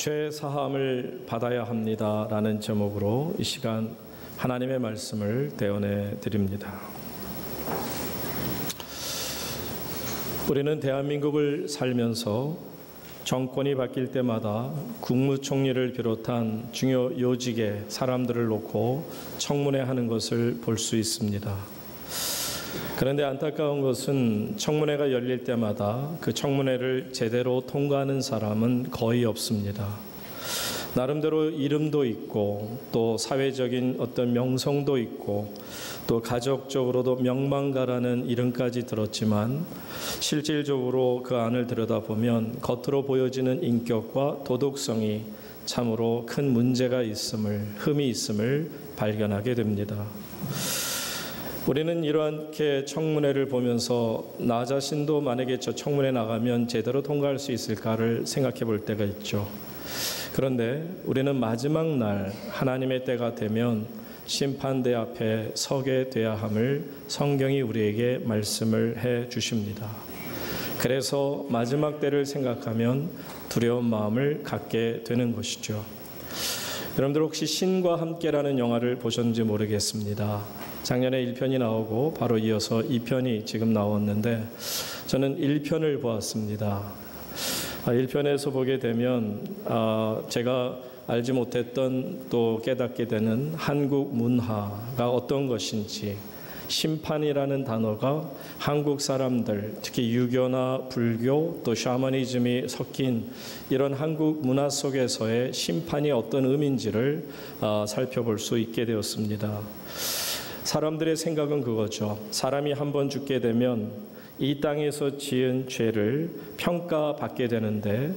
죄 사함을 받아야 합니다라는 제목으로 이 시간 하나님의 말씀을 대언해 드립니다. 우리는 대한민국을 살면서 정권이 바뀔 때마다 국무총리를 비롯한 중요 요직의 사람들을 놓고 청문회하는 것을 볼 수 있습니다. 그런데 안타까운 것은 청문회가 열릴 때마다 그 청문회를 제대로 통과하는 사람은 거의 없습니다. 나름대로 이름도 있고 또 사회적인 어떤 명성도 있고 또 가족적으로도 명망가라는 이름까지 들었지만 실질적으로 그 안을 들여다보면 겉으로 보여지는 인격과 도덕성이 참으로 큰 문제가 흠이 있음을 발견하게 됩니다. 우리는 이렇게 청문회를 보면서 나 자신도 만약에 저 청문회 나가면 제대로 통과할 수 있을까를 생각해 볼 때가 있죠. 그런데 우리는 마지막 날 하나님의 때가 되면 심판대 앞에 서게 돼야 함을 성경이 우리에게 말씀을 해 주십니다. 그래서 마지막 때를 생각하면 두려운 마음을 갖게 되는 것이죠. 여러분들 혹시 신과 함께라는 영화를 보셨는지 모르겠습니다. 작년에 1편이 나오고 바로 이어서 2편이 지금 나왔는데 저는 1편을 보았습니다. 1편에서 보게 되면 제가 알지 못했던 또 깨닫게 되는 한국 문화가 어떤 것인지, 심판이라는 단어가 한국 사람들, 특히 유교나 불교 또 샤머니즘이 섞인 이런 한국 문화 속에서의 심판이 어떤 의미인지를 살펴볼 수 있게 되었습니다. 사람들의 생각은 그거죠. 사람이 한번 죽게 되면 이 땅에서 지은 죄를 평가받게 되는데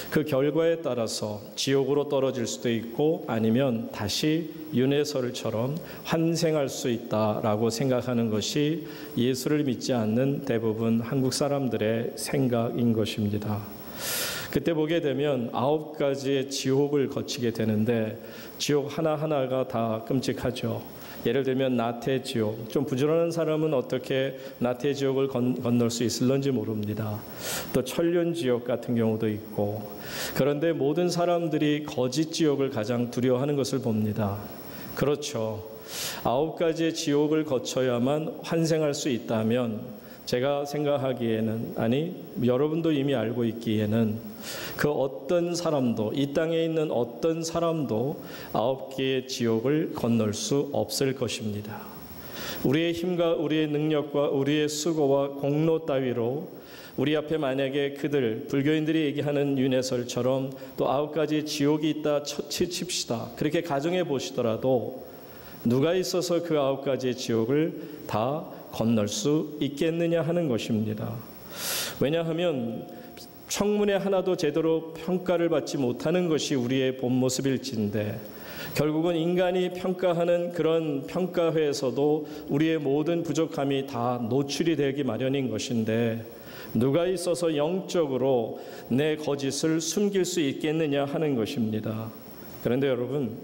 그 결과에 따라서 지옥으로 떨어질 수도 있고 아니면 다시 윤회설처럼 환생할 수 있다라고 생각하는 것이 예수를 믿지 않는 대부분 한국 사람들의 생각인 것입니다. 그때 보게 되면 9가지의 지옥을 거치게 되는데 지옥 하나하나가 다 끔찍하죠. 예를 들면 나태지옥, 좀 부지런한 사람은 어떻게 나태지옥을 건널 수 있을런지 모릅니다. 또 천륜지옥 같은 경우도 있고, 그런데 모든 사람들이 거짓지옥을 가장 두려워하는 것을 봅니다. 그렇죠. 9가지의 지옥을 거쳐야만 환생할 수 있다면 제가 생각하기에는, 아니 여러분도 이미 알고 있기에는 그 어떤 사람도, 이 땅에 있는 어떤 사람도 9개의 지옥을 건널 수 없을 것입니다. 우리의 힘과 우리의 능력과 우리의 수고와 공로 따위로 우리 앞에 만약에 그들 불교인들이 얘기하는 윤회설처럼 또 9가지 지옥이 있다 칩시다. 그렇게 가정해 보시더라도 누가 있어서 그 9가지의 지옥을 다 건널 수 있겠느냐 하는 것입니다. 왜냐하면 청문회 하나도 제대로 평가를 받지 못하는 것이 우리의 본 모습일진데 결국은 인간이 평가하는 그런 평가회에서도 우리의 모든 부족함이 다 노출이 되기 마련인 것인데 누가 있어서 영적으로 내 거짓을 숨길 수 있겠느냐 하는 것입니다. 그런데 여러분,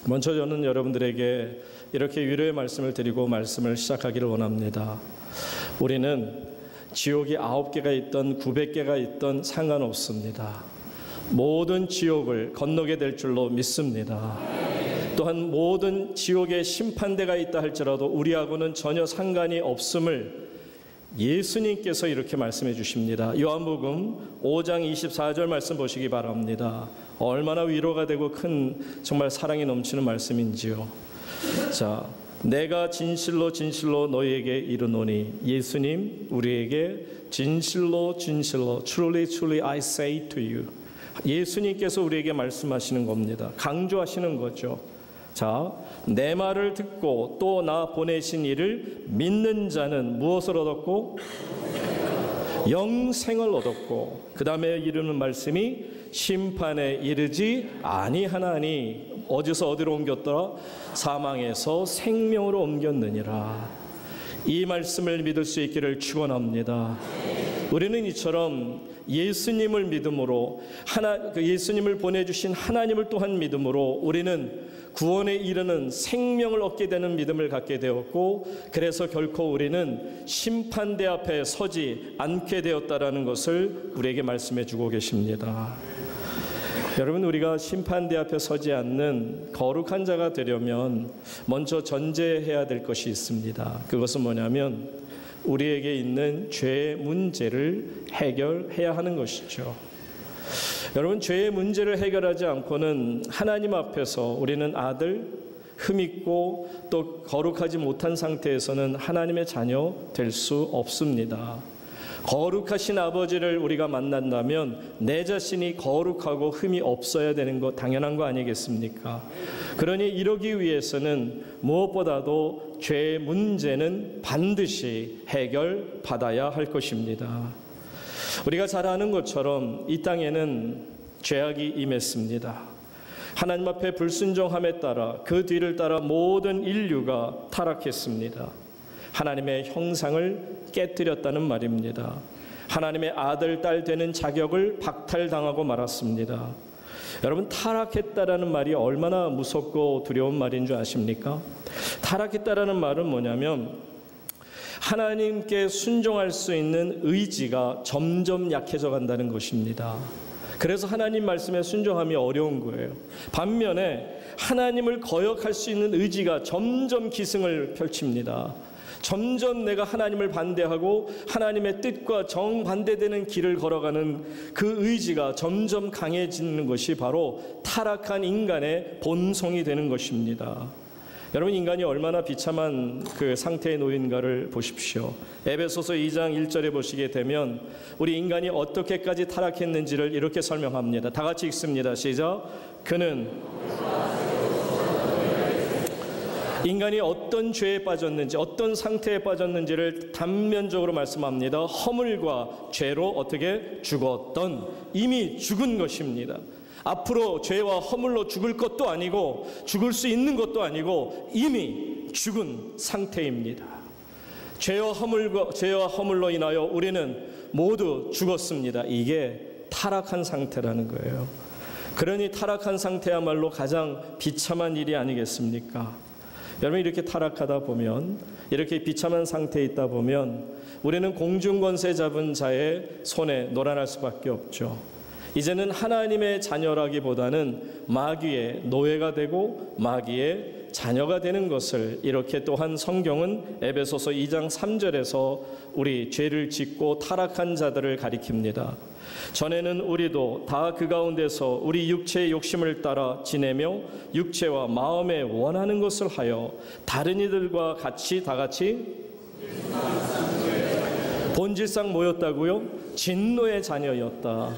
먼저 저는 여러분들에게 이렇게 위로의 말씀을 드리고 말씀을 시작하기를 원합니다. 우리는 지옥이 9개가 있던 900개가 있던 상관없습니다. 모든 지옥을 건너게 될 줄로 믿습니다. 또한 모든 지옥의 심판대가 있다 할지라도 우리하고는 전혀 상관이 없음을 예수님께서 이렇게 말씀해 주십니다. 요한복음 5장 24절 말씀 보시기 바랍니다. 얼마나 위로가 되고 큰 정말 사랑이 넘치는 말씀인지요. 자, 내가 진실로 진실로 너희에게 이르노니, 예수님 우리에게 진실로 진실로 truly truly I say to you, 예수님께서 우리에게 말씀하시는 겁니다. 강조하시는 거죠. 자, 내 말을 듣고 또 나 보내신 이를 믿는 자는 무엇을 얻었고? 영생을 얻었고, 그 다음에 이르는 말씀이 심판에 이르지 아니하나니, 어디서 어디로 옮겼더라? 사망에서 생명으로 옮겼느니라. 이 말씀을 믿을 수 있기를 축원합니다. 우리는 이처럼 예수님을 믿음으로 예수님을 보내주신 하나님을 또한 믿음으로 우리는 구원에 이르는 생명을 얻게 되는 믿음을 갖게 되었고, 그래서 결코 우리는 심판대 앞에 서지 않게 되었다라는 것을 우리에게 말씀해 주고 계십니다. 여러분, 우리가 심판대 앞에 서지 않는 거룩한 자가 되려면 먼저 전제해야 될 것이 있습니다. 그것은 뭐냐면 우리에게 있는 죄의 문제를 해결해야 하는 것이죠. 여러분, 죄의 문제를 해결하지 않고는 하나님 앞에서 우리는 아들, 흠있고 또 거룩하지 못한 상태에서는 하나님의 자녀 될 수 없습니다. 거룩하신 아버지를 우리가 만난다면 내 자신이 거룩하고 흠이 없어야 되는 거 당연한 거 아니겠습니까? 그러니 이러기 위해서는 무엇보다도 죄의 문제는 반드시 해결받아야 할 것입니다. 우리가 잘 아는 것처럼 이 땅에는 죄악이 임했습니다. 하나님 앞에 불순종함에 따라 그 뒤를 따라 모든 인류가 타락했습니다. 하나님의 형상을 깨뜨렸다는 말입니다. 하나님의 아들, 딸 되는 자격을 박탈당하고 말았습니다. 여러분, 타락했다라는 말이 얼마나 무섭고 두려운 말인 줄 아십니까? 타락했다라는 말은 뭐냐면 하나님께 순종할 수 있는 의지가 점점 약해져 간다는 것입니다. 그래서 하나님 말씀에 순종함이 어려운 거예요. 반면에 하나님을 거역할 수 있는 의지가 점점 기승을 펼칩니다. 점점 내가 하나님을 반대하고 하나님의 뜻과 정반대되는 길을 걸어가는 그 의지가 점점 강해지는 것이 바로 타락한 인간의 본성이 되는 것입니다. 여러분, 인간이 얼마나 비참한 그 상태에 놓인가를 보십시오. 에베소서 2장 1절에 보시게 되면 우리 인간이 어떻게까지 타락했는지를 이렇게 설명합니다. 다 같이 읽습니다. 시작. 그는 인간이 어떤 죄에 빠졌는지, 어떤 상태에 빠졌는지를 단면적으로 말씀합니다. 허물과 죄로 어떻게 죽었던, 이미 죽은 것입니다. 앞으로 죄와 허물로 죽을 것도 아니고 죽을 수 있는 것도 아니고 이미 죽은 상태입니다. 죄와 허물로 인하여 우리는 모두 죽었습니다. 이게 타락한 상태라는 거예요. 그러니 타락한 상태야말로 가장 비참한 일이 아니겠습니까? 여러분, 이렇게 타락하다 보면, 이렇게 비참한 상태에 있다 보면 우리는 공중권세 잡은 자의 손에 놀아날 수밖에 없죠. 이제는 하나님의 자녀라기보다는 마귀의 노예가 되고 마귀의 자녀가 되는 것을 이렇게 또한 성경은 에베소서 2장 3절에서 우리 죄를 짓고 타락한 자들을 가리킵니다. 전에는 우리도 다 그 가운데서 우리 육체의 욕심을 따라 지내며 육체와 마음에 원하는 것을 하여 다른 이들과 같이 다 같이 본질상 뭐였다고요? 진노의 자녀였다.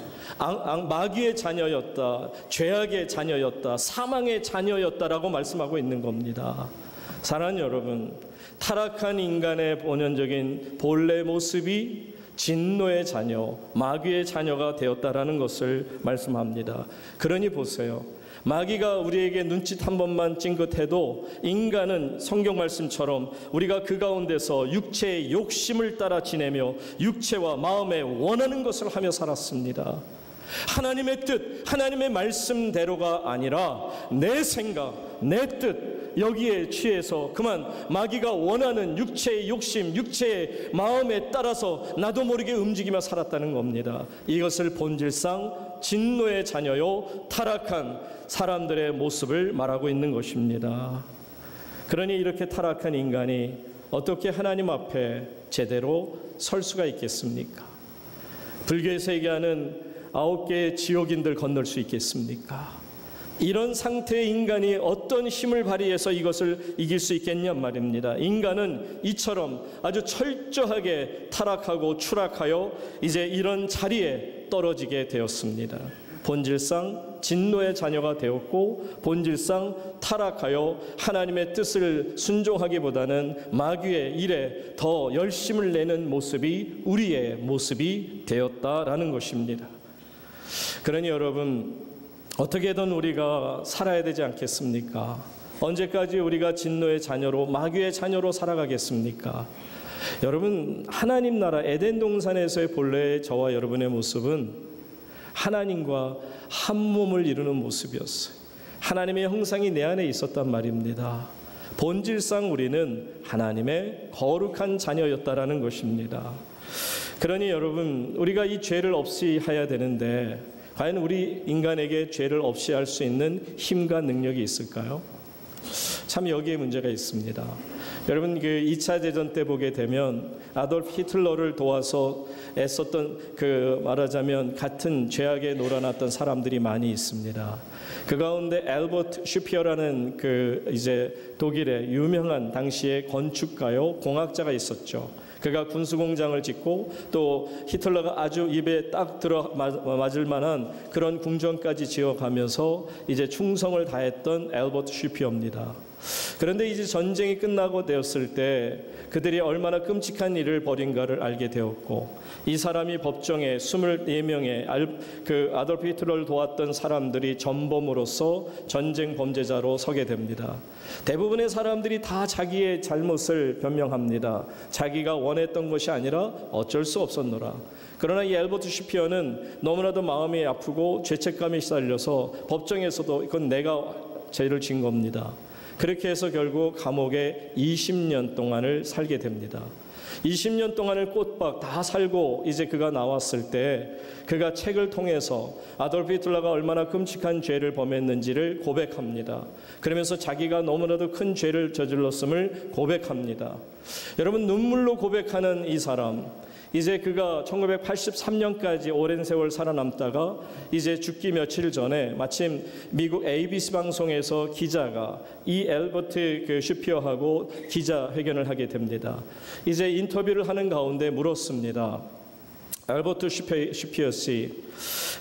마귀의 자녀였다. 죄악의 자녀였다. 사망의 자녀였다라고 말씀하고 있는 겁니다. 사랑하는 여러분, 타락한 인간의 본연적인 본래 모습이 진노의 자녀, 마귀의 자녀가 되었다라는 것을 말씀합니다. 그러니 보세요. 마귀가 우리에게 눈짓 한 번만 찡긋해도 인간은 성경 말씀처럼 우리가 그 가운데서 육체의 욕심을 따라 지내며 육체와 마음에 원하는 것을 하며 살았습니다. 하나님의 뜻, 하나님의 말씀대로가 아니라 내 생각, 내 뜻, 여기에 취해서 그만 마귀가 원하는 육체의 욕심, 육체의 마음에 따라서 나도 모르게 움직이며 살았다는 겁니다. 이것을 본질상 진노의 자녀요, 타락한 사람들의 모습을 말하고 있는 것입니다. 그러니 이렇게 타락한 인간이 어떻게 하나님 앞에 제대로 설 수가 있겠습니까? 불교에서 얘기하는 9개의 지옥인들 건널 수 있겠습니까? 이런 상태의 인간이 어떤 힘을 발휘해서 이것을 이길 수 있겠냔 말입니다. 인간은 이처럼 아주 철저하게 타락하고 추락하여 이제 이런 자리에 떨어지게 되었습니다. 본질상 진노의 자녀가 되었고 본질상 타락하여 하나님의 뜻을 순종하기보다는 마귀의 일에 더 열심을 내는 모습이 우리의 모습이 되었다라는 것입니다. 그러니 여러분, 어떻게든 우리가 살아야 되지 않겠습니까? 언제까지 우리가 진노의 자녀로, 마귀의 자녀로 살아가겠습니까? 여러분, 하나님 나라 에덴 동산에서의 본래의 저와 여러분의 모습은 하나님과 한 몸을 이루는 모습이었어요. 하나님의 형상이 내 안에 있었단 말입니다. 본질상 우리는 하나님의 거룩한 자녀였다라는 것입니다. 그러니 여러분, 우리가 이 죄를 없이 해야 되는데 과연 우리 인간에게 죄를 없이 할 수 있는 힘과 능력이 있을까요? 참 여기에 문제가 있습니다. 여러분, 그 2차 대전 때 보게 되면 아돌프 히틀러를 도와서 애썼던, 말하자면 같은 죄악에 놀아났던 사람들이 많이 있습니다. 그 가운데 엘버트 슈피어라는 이제 독일의 유명한 당시의 건축가요, 공학자가 있었죠. 그가 군수공장을 짓고 또 히틀러가 아주 입에 딱 들어 맞을 만한 그런 궁전까지 지어가면서 이제 충성을 다했던 엘버트 슈피어입니다. 그런데 이제 전쟁이 끝나고 되었을 때 그들이 얼마나 끔찍한 일을 벌인가를 알게 되었고, 이 사람이 법정에 24명의 아돌프 히틀러를 도왔던 사람들이 전범으로서 전쟁 범죄자로 서게 됩니다. 대부분의 사람들이 다 자기의 잘못을 변명합니다. 자기가 원했던 것이 아니라 어쩔 수 없었노라. 그러나 이 엘버트 슈피어는 너무나도 마음이 아프고 죄책감이 시달려서 법정에서도 이건 내가 죄를 진 겁니다. 그렇게 해서 결국 감옥에 20년 동안을 살게 됩니다. 20년 동안을 꼬박 다 살고 이제 그가 나왔을 때 그가 책을 통해서 아돌프 히틀러가 얼마나 끔찍한 죄를 범했는지를 고백합니다. 그러면서 자기가 너무나도 큰 죄를 저질렀음을 고백합니다. 여러분, 눈물로 고백하는 이 사람, 이제 그가 1983년까지 오랜 세월 살아남다가 이제 죽기 며칠 전에 마침 미국 ABC 방송에서 기자가 이 엘버트 슈피어하고 기자회견을 하게 됩니다. 이제 인터뷰를 하는 가운데 물었습니다. 엘버트 슈피어 씨,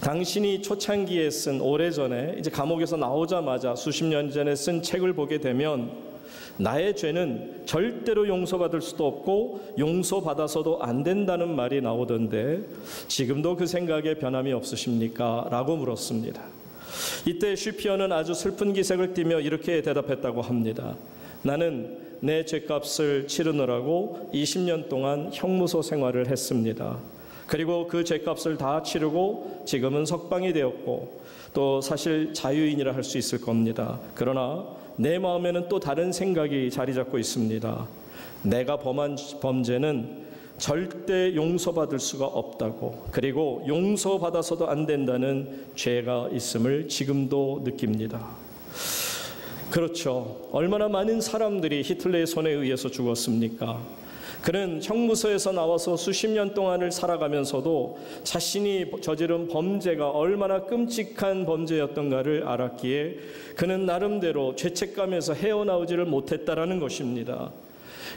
당신이 초창기에 쓴, 오래전에 이제 감옥에서 나오자마자 수십 년 전에 쓴 책을 보게 되면 나의 죄는 절대로 용서받을 수도 없고 용서받아서도 안 된다는 말이 나오던데 지금도 그 생각에 변함이 없으십니까? 라고 물었습니다. 이때 슈피어는 아주 슬픈 기색을 띠며 이렇게 대답했다고 합니다. 나는 내 죄값을 치르느라고 20년 동안 형무소 생활을 했습니다. 그리고 그 죄값을 다 치르고 지금은 석방이 되었고 또 사실 자유인이라 할 수 있을 겁니다. 그러나 내 마음에는 또 다른 생각이 자리 잡고 있습니다. 내가 범한 범죄는 절대 용서받을 수가 없다고, 그리고 용서받아서도 안 된다는 죄가 있음을 지금도 느낍니다. 그렇죠. 얼마나 많은 사람들이 히틀러의 손에 의해서 죽었습니까? 그는 형무소에서 나와서 수십 년 동안을 살아가면서도 자신이 저지른 범죄가 얼마나 끔찍한 범죄였던가를 알았기에 그는 나름대로 죄책감에서 헤어나오지를 못했다라는 것입니다.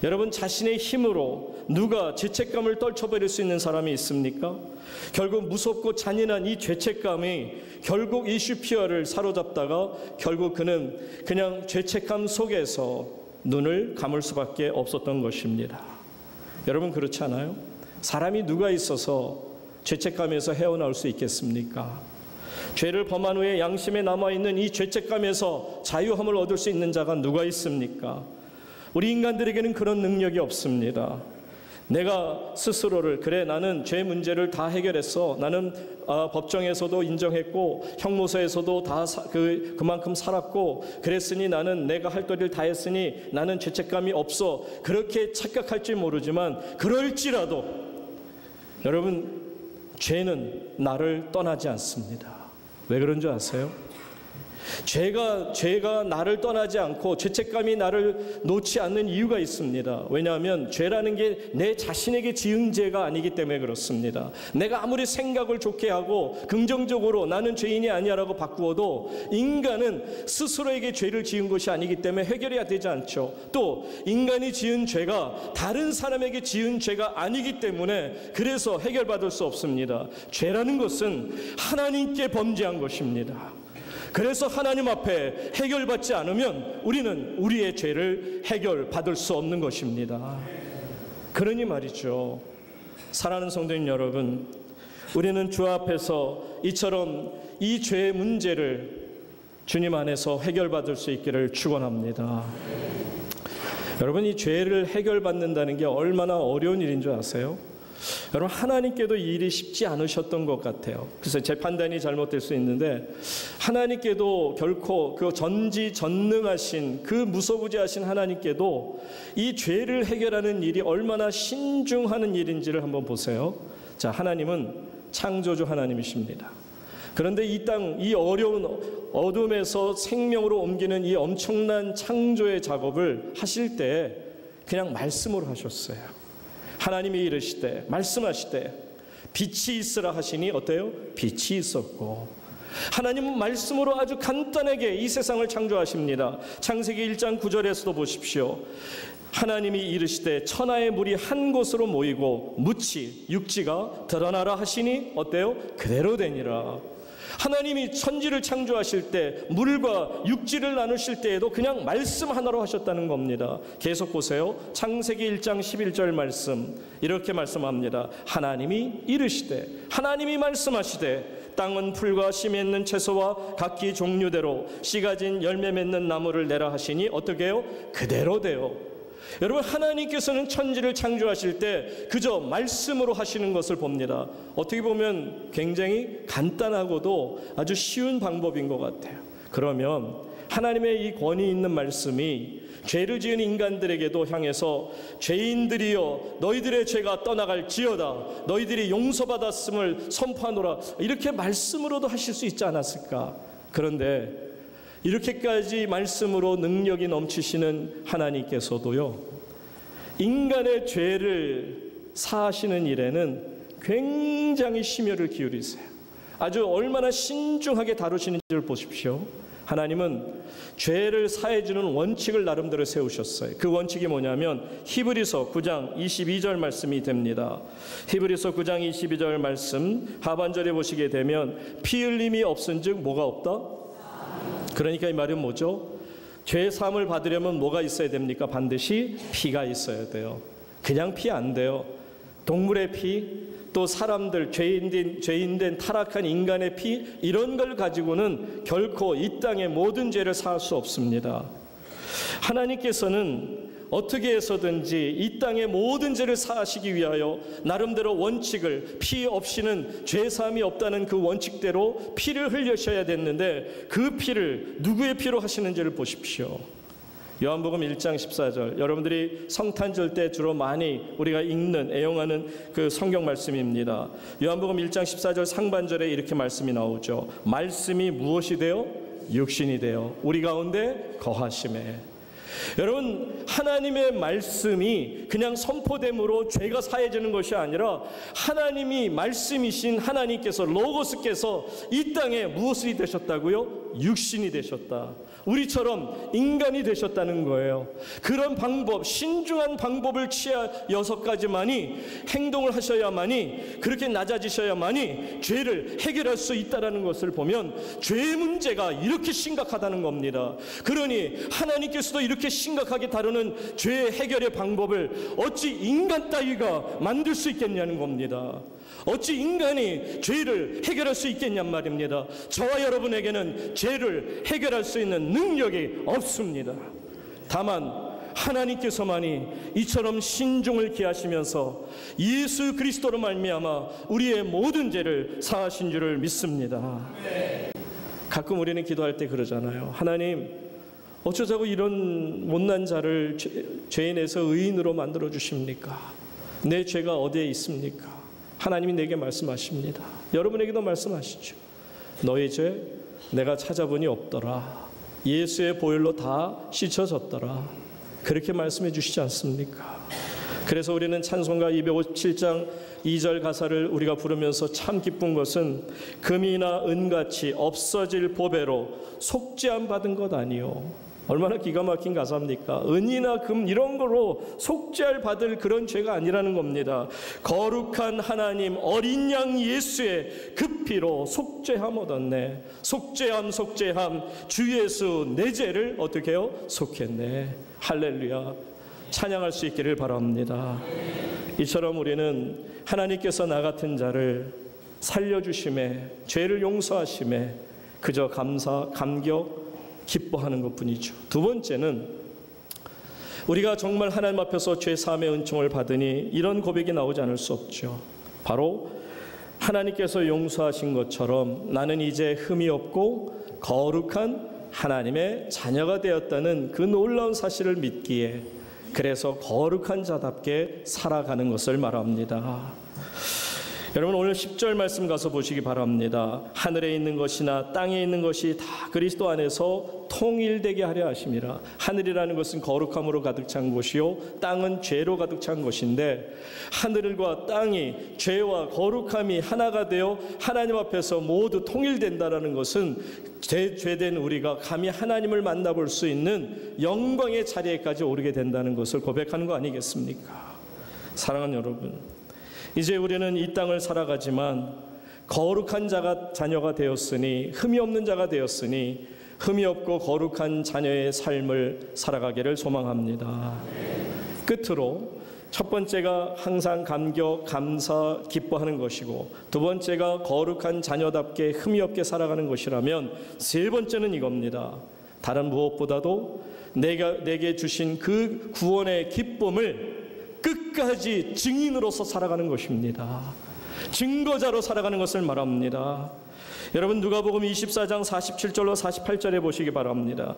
여러분, 자신의 힘으로 누가 죄책감을 떨쳐버릴 수 있는 사람이 있습니까? 결국 무섭고 잔인한 이 죄책감이 결국 이 슈피어를 사로잡다가 결국 그는 그냥 죄책감 속에서 눈을 감을 수밖에 없었던 것입니다. 여러분, 그렇지 않아요? 사람이 누가 있어서 죄책감에서 헤어나올 수 있겠습니까? 죄를 범한 후에 양심에 남아있는 이 죄책감에서 자유함을 얻을 수 있는 자가 누가 있습니까? 우리 인간들에게는 그런 능력이 없습니다. 내가 스스로를, 그래 나는 죄 문제를 다 해결했어, 나는 법정에서도 인정했고 형무소에서도 다 그만큼 살았고 그랬으니 나는 내가 할 도리를 다 했으니 나는 죄책감이 없어, 그렇게 착각할지 모르지만 그럴지라도 여러분, 죄는 나를 떠나지 않습니다. 왜 그런 줄 아세요? 죄가 나를 떠나지 않고 죄책감이 나를 놓지 않는 이유가 있습니다. 왜냐하면 죄라는 게 내 자신에게 지은 죄가 아니기 때문에 그렇습니다. 내가 아무리 생각을 좋게 하고 긍정적으로 나는 죄인이 아니야라고 바꾸어도 인간은 스스로에게 죄를 지은 것이 아니기 때문에 해결해야 되지 않죠. 또 인간이 지은 죄가 다른 사람에게 지은 죄가 아니기 때문에 그래서 해결받을 수 없습니다. 죄라는 것은 하나님께 범죄한 것입니다. 그래서 하나님 앞에 해결받지 않으면 우리는 우리의 죄를 해결받을 수 없는 것입니다. 그러니 말이죠, 사랑하는 성도님 여러분, 우리는 주 앞에서 이처럼 이 죄의 문제를 주님 안에서 해결받을 수 있기를 축원합니다. 여러분, 이 죄를 해결받는다는 게 얼마나 어려운 일인 줄 아세요? 여러분, 하나님께도 이 일이 쉽지 않으셨던 것 같아요. 그래서 제 판단이 잘못될 수 있는데 하나님께도 결코 그 전지전능하신 그 무소부지하신 하나님께도 이 죄를 해결하는 일이 얼마나 신중하는 일인지를 한번 보세요. 자, 하나님은 창조주 하나님이십니다. 그런데 이 땅, 이 어려운 어둠에서 생명으로 옮기는 이 엄청난 창조의 작업을 하실 때 그냥 말씀으로 하셨어요. 하나님이 이르시되, 말씀하시되 빛이 있으라 하시니 어때요? 빛이 있었고, 하나님은 말씀으로 아주 간단하게 이 세상을 창조하십니다. 창세기 1장 9절에서도 보십시오. 하나님이 이르시되 천하의 물이 한 곳으로 모이고 무치, 육지가 드러나라 하시니 어때요? 그대로 되니라. 하나님이 천지를 창조하실 때 물과 육지를 나누실 때에도 그냥 말씀 하나로 하셨다는 겁니다. 계속 보세요. 창세기 1장 11절 말씀 이렇게 말씀합니다. 하나님이 이르시되, 하나님이 말씀하시되 땅은 풀과 씨 맺는 채소와 각기 종류대로 씨 가진 열매 맺는 나무를 내라 하시니 어떻게 해요? 그대로 돼요. 여러분, 하나님께서는 천지를 창조하실 때 그저 말씀으로 하시는 것을 봅니다. 어떻게 보면 굉장히 간단하고도 아주 쉬운 방법인 것 같아요. 그러면 하나님의 이 권위 있는 말씀이 죄를 지은 인간들에게도 향해서 죄인들이여 너희들의 죄가 떠나갈지어다, 너희들이 용서받았음을 선포하노라, 이렇게 말씀으로도 하실 수 있지 않았을까? 그런데 이렇게까지 말씀으로 능력이 넘치시는 하나님께서도요, 인간의 죄를 사하시는 일에는 굉장히 심혈을 기울이세요. 아주 얼마나 신중하게 다루시는지를 보십시오. 하나님은 죄를 사해주는 원칙을 나름대로 세우셨어요. 그 원칙이 뭐냐면 히브리서 9장 22절 말씀이 됩니다. 히브리서 9장 22절 말씀 하반절에 보시게 되면 피 흘림이 없은즉 뭐가 없다? 그러니까 이 말은 뭐죠? 죄 사함을 받으려면 뭐가 있어야 됩니까? 반드시 피가 있어야 돼요. 그냥 피 안 돼요. 동물의 피, 또 사람들, 죄인된 타락한 인간의 피, 이런 걸 가지고는 결코 이 땅의 모든 죄를 사할 수 없습니다. 하나님께서는 어떻게 해서든지 이 땅의 모든 죄를 사하시기 위하여 나름대로 원칙을, 피 없이는 죄 사함이 없다는 그 원칙대로 피를 흘리셔야 됐는데 그 피를 누구의 피로 하시는지를 보십시오. 요한복음 1장 14절, 여러분들이 성탄절 때 주로 많이 우리가 읽는, 애용하는 그 성경 말씀입니다. 요한복음 1장 14절 상반절에 이렇게 말씀이 나오죠. 말씀이 무엇이 되어? 육신이 되어 우리 가운데 거하심에. 여러분, 하나님의 말씀이 그냥 선포됨으로 죄가 사해지는 것이 아니라 하나님이 말씀이신 하나님께서, 로고스께서 이 땅에 무엇이 되셨다고요? 육신이 되셨다. 우리처럼 인간이 되셨다는 거예요. 그런 방법, 신중한 방법을 취하여서 가지만이, 행동을 하셔야만이, 그렇게 낮아지셔야만이 죄를 해결할 수 있다는 것을 보면 죄의 문제가 이렇게 심각하다는 겁니다. 그러니 하나님께서도 이렇게 심각하게 다루는 죄의 해결의 방법을 어찌 인간 따위가 만들 수 있겠냐는 겁니다. 어찌 인간이 죄를 해결할 수 있겠냔 말입니다. 저와 여러분에게는 죄를 해결할 수 있는 능력이 없습니다. 다만 하나님께서만이 이처럼 신중을 기하시면서 예수 그리스도로 말미암아 우리의 모든 죄를 사하신 줄을 믿습니다. 가끔 우리는 기도할 때 그러잖아요. 하나님, 어쩌자고 이런 못난 자를 죄인에서 의인으로 만들어 주십니까? 내 죄가 어디에 있습니까? 하나님이 내게 말씀하십니다. 여러분에게도 말씀하시죠. 너희 죄 내가 찾아보니 없더라. 예수의 보혈로 다 씻어졌더라. 그렇게 말씀해 주시지 않습니까? 그래서 우리는 찬송가 257장 2절 가사를 우리가 부르면서 참 기쁜 것은 금이나 은같이 없어질 보배로 속죄함 받은 것 아니요. 얼마나 기가 막힌 가사입니까? 은이나 금 이런 거로 속죄할 받을 그런 죄가 아니라는 겁니다. 거룩한 하나님 어린 양 예수의 그 피로 속죄함 얻었네. 속죄함 주 예수 내 죄를 어떻게 해요? 속했네. 할렐루야. 찬양할 수 있기를 바랍니다. 이처럼 우리는 하나님께서 나 같은 자를 살려주심에, 죄를 용서하심에 그저 감사, 감격, 기뻐하는 것뿐이죠. 두 번째는 우리가 정말 하나님 앞에서 죄 사함의 은총을 받으니 이런 고백이 나오지 않을 수 없죠. 바로 하나님께서 용서하신 것처럼 나는 이제 흠이 없고 거룩한 하나님의 자녀가 되었다는 그 놀라운 사실을 믿기에, 그래서 거룩한 자답게 살아가는 것을 말합니다. 여러분 오늘 10절 말씀 가서 보시기 바랍니다. 하늘에 있는 것이나 땅에 있는 것이 다 그리스도 안에서 통일되게 하려 하심이라. 하늘이라는 것은 거룩함으로 가득 찬 곳이요 땅은 죄로 가득 찬 것인데, 하늘과 땅이 죄와 거룩함이 하나가 되어 하나님 앞에서 모두 통일된다라는 것은 죄된 우리가 감히 하나님을 만나볼 수 있는 영광의 자리에까지 오르게 된다는 것을 고백하는 거 아니겠습니까? 사랑하는 여러분, 이제 우리는 이 땅을 살아가지만 거룩한 자녀가 되었으니, 흠이 없는 자가 되었으니 흠이 없고 거룩한 자녀의 삶을 살아가기를 소망합니다. 끝으로 첫 번째가 항상 감격, 감사, 기뻐하는 것이고, 두 번째가 거룩한 자녀답게 흠이 없게 살아가는 것이라면, 세 번째는 이겁니다. 다른 무엇보다도 내게 주신 그 구원의 기쁨을 끝까지 증인으로서 살아가는 것입니다. 증거자로 살아가는 것을 말합니다. 여러분 누가복음 24장 47절로 48절에 보시기 바랍니다.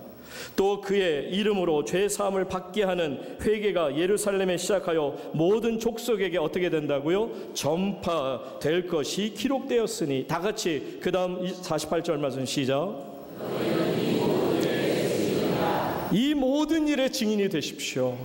또 그의 이름으로 죄 사함을 받게 하는 회개가 예루살렘에 시작하여 모든 족속에게 어떻게 된다고요? 전파될 것이 기록되었으니. 다 같이 그 다음 48절 말씀 시작. 이 모든 일의 증인이 되십시오.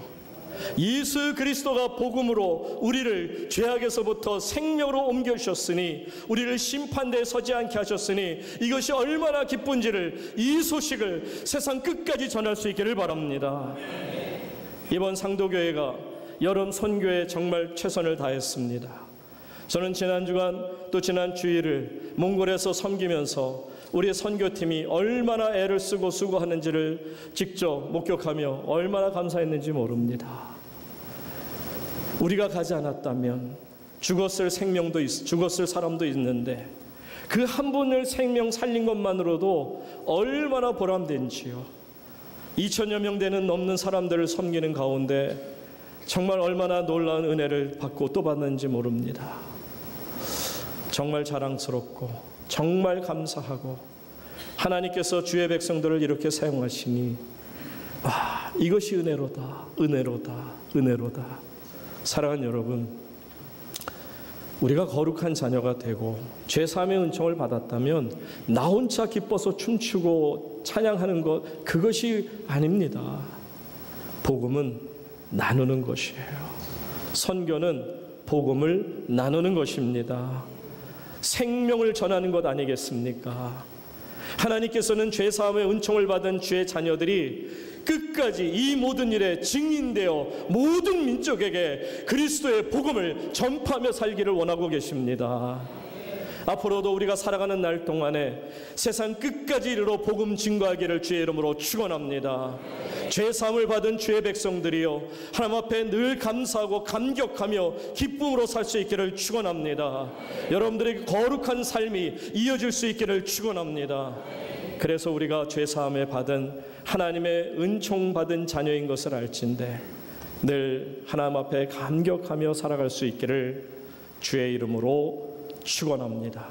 예수 그리스도가 복음으로 우리를 죄악에서부터 생명으로 옮겨주셨으니, 우리를 심판대에 서지 않게 하셨으니, 이것이 얼마나 기쁜지를, 이 소식을 세상 끝까지 전할 수 있기를 바랍니다. 이번 상도교회가 여름 선교에 정말 최선을 다했습니다. 저는 지난 주간 또 지난 주일을 몽골에서 섬기면서 우리의 선교팀이 얼마나 애를 쓰고 수고하는지를 직접 목격하며 얼마나 감사했는지 모릅니다. 우리가 가지 않았다면 죽었을 사람도 있는데, 그 한 분을 생명 살린 것만으로도 얼마나 보람된지요. 2,000여 명 되는 넘는 사람들을 섬기는 가운데 정말 얼마나 놀라운 은혜를 받고 또 받는지 모릅니다. 정말 자랑스럽고 정말 감사하고, 하나님께서 주의 백성들을 이렇게 사용하시니 이것이 은혜로다, 은혜로다, 은혜로다. 사랑하는 여러분, 우리가 거룩한 자녀가 되고 죄사함의 은총을 받았다면 나 혼자 기뻐서 춤추고 찬양하는 것, 그것이 아닙니다. 복음은 나누는 것이에요. 선교는 복음을 나누는 것입니다. 생명을 전하는 것 아니겠습니까? 하나님께서는 죄사함의 은총을 받은 주의 자녀들이 끝까지 이 모든 일에 증인되어 모든 민족에게 그리스도의 복음을 전파하며 살기를 원하고 계십니다. 앞으로도 우리가 살아가는 날 동안에 세상 끝까지 이르러 복음 증거하기를 주의 이름으로 축원합니다. 죄사함을 받은 주의 백성들이여, 하나님 앞에 늘 감사하고 감격하며 기쁨으로 살 수 있기를 축원합니다. 여러분들에게 거룩한 삶이 이어질 수 있기를 축원합니다. 그래서 우리가 죄사함을 받은 하나님의 은총 받은 자녀인 것을 알진대 늘 하나님 앞에 감격하며 살아갈 수 있기를 주의 이름으로 축원합니다.